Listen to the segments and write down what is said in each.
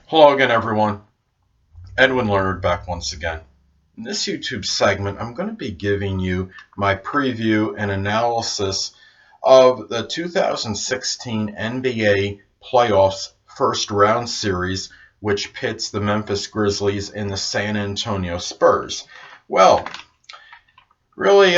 Hello again, everyone. Edwin Learnard back once again. In this YouTube segment, I'm going to be giving you my preview and analysis of the 2016 NBA Playoffs First Round Series, which pits the Memphis Grizzlies and the San Antonio Spurs. Well, really,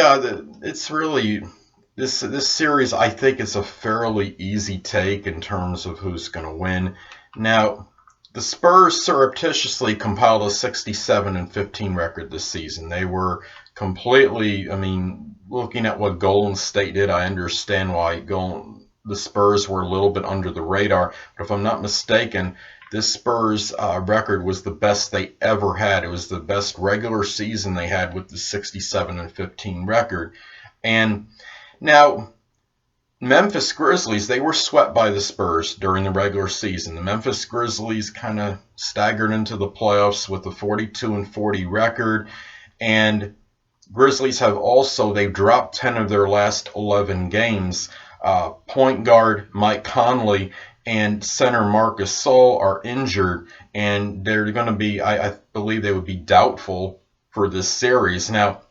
this series. I think is a fairly easy take in terms of who's going to win. Now, the Spurs surreptitiously compiled a 67-15 record this season. They were completely, looking at what Golden State did, I understand why the Spurs were a little bit under the radar. But if I'm not mistaken, this Spurs record was the best they ever had. It was the best regular season they had with the 67-15 record. And now, Memphis Grizzlies, they were swept by the Spurs during the regular season. The Memphis Grizzlies kind of staggered into the playoffs with a 42-40 record. And Grizzlies they've dropped 10 of their last 11 games. Point guard Mike Conley and center Marc Gasol are injured, and they're going to be, I believe they would be doubtful for this series. Now,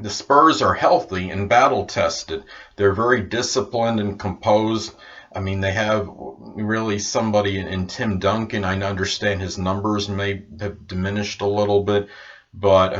the Spurs are healthy and battle-tested. They're very disciplined and composed. They have really somebody in Tim Duncan. I understand his numbers may have diminished a little bit, but,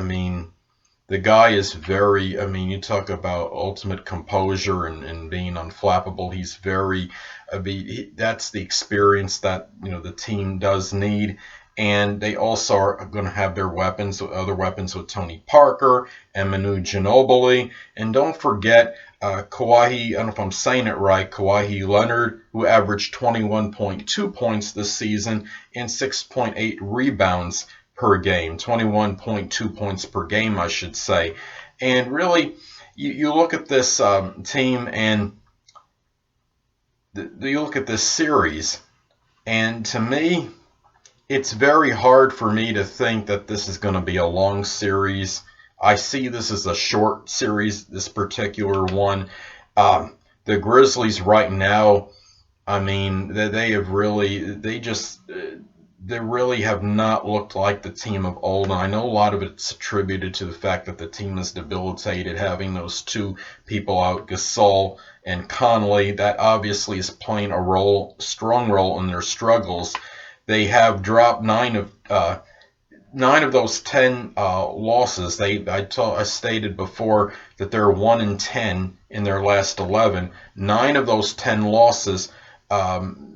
the guy is very, you talk about ultimate composure and being unflappable. He's very, that's the experience that, the team does need. And they also are going to have their other weapons with Tony Parker and Manu Ginobili. And don't forget Kawhi, I don't know if I'm saying it right, Kawhi Leonard, who averaged 21.2 points this season and 6.8 rebounds per game, 21.2 points per game, I should say. And really, you look at this team and you look at this series, and to me, it's very hard for me to think that this is going to be a long series. I see this as a short series, this particular one. The Grizzlies right now, they really have not looked like the team of old. And I know a lot of it's attributed to the fact that the team is debilitated, having those two people out, Gasol and Conley. That obviously is playing a strong role in their struggles. They have dropped 9 of those 10 losses. I stated before that they're 1-10 in their last 11. 9 of those 10 losses,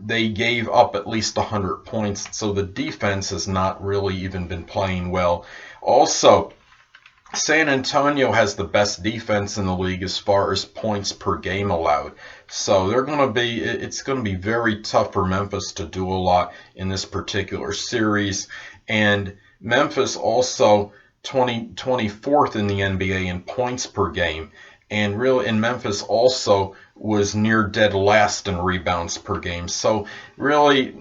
they gave up at least 100 points. So the defense has not really even been playing well. Also, San Antonio has the best defense in the league as far as points per game allowed. So it's going to be very tough for Memphis to do a lot in this particular series. And Memphis also 24th in the NBA in points per game. And Memphis also was near dead last in rebounds per game. So really,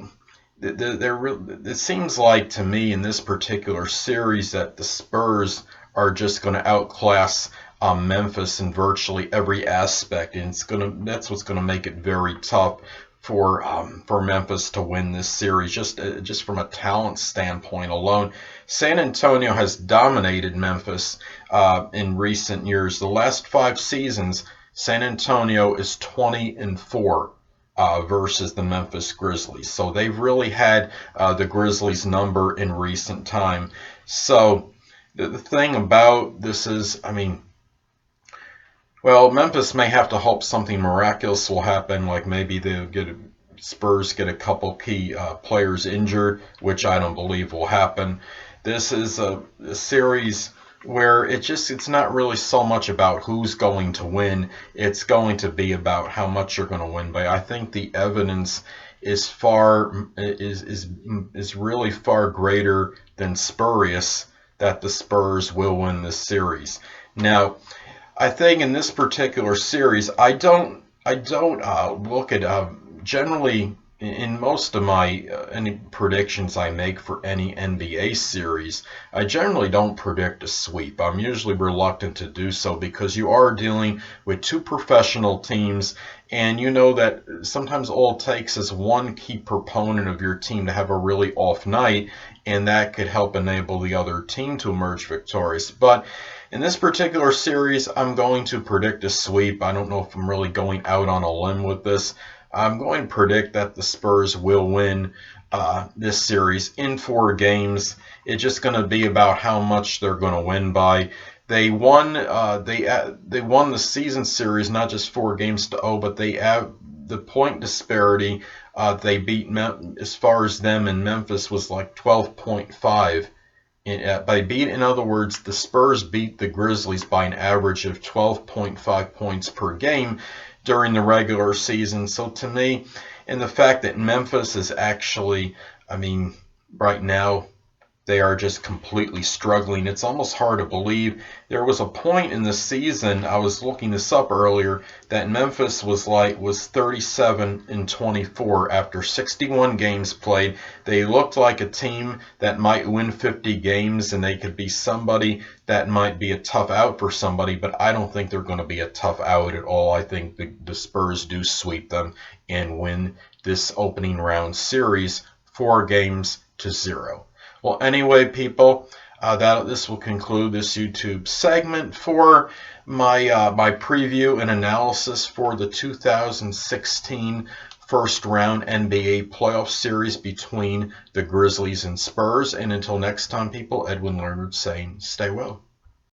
it seems like to me in this particular series that the Spurs are just going to outclass Memphis in virtually every aspect, and that's what's going to make it very tough for Memphis to win this series. Just from a talent standpoint alone, San Antonio has dominated Memphis in recent years. The last 5 seasons, San Antonio is 20-4. Versus the Memphis Grizzlies. So they've really had the Grizzlies' number in recent time. So the thing about this is, Memphis may have to hope something miraculous will happen, like maybe Spurs get a couple key players injured, which I don't believe will happen. This is a series where it's not really so much about who's going to win. It's going to be about how much you're going to win by. I think the evidence is really far greater than spurious that the Spurs will win this series. Now, I think in this particular series, I don't look at generally in most of my any predictions I make for any NBA series, I generally don't predict a sweep. I'm usually reluctant to do so because you are dealing with two professional teams, and you know that sometimes all it takes is one key proponent of your team to have a really off night, and that could help enable the other team to emerge victorious. But in this particular series, I'm going to predict a sweep. I don't know if I'm really going out on a limb with this. I'm going to predict that the Spurs will win this series in 4 games. It's just going to be about how much they're going to win by. They won. They won the season series not just 4 games to 0, but they have the point disparity. They beat as far as them in Memphis was like 12.5. In other words, the Spurs beat the Grizzlies by an average of 12.5 points per game during the regular season. So to me, and the fact that Memphis is actually, right now, they are just completely struggling. It's almost hard to believe. There was a point in the season, I was looking this up earlier, that Memphis was 37-24 after 61 games played. They looked like a team that might win 50 games, and they could be somebody that might be a tough out for somebody, but I don't think they're going to be a tough out at all. I think the Spurs do sweep them and win this opening round series 4-0. Well, anyway, people, this will conclude this YouTube segment for my preview and analysis for the 2016 first round NBA playoff series between the Grizzlies and Spurs. And until next time, people, Edwin Learnard saying, stay well.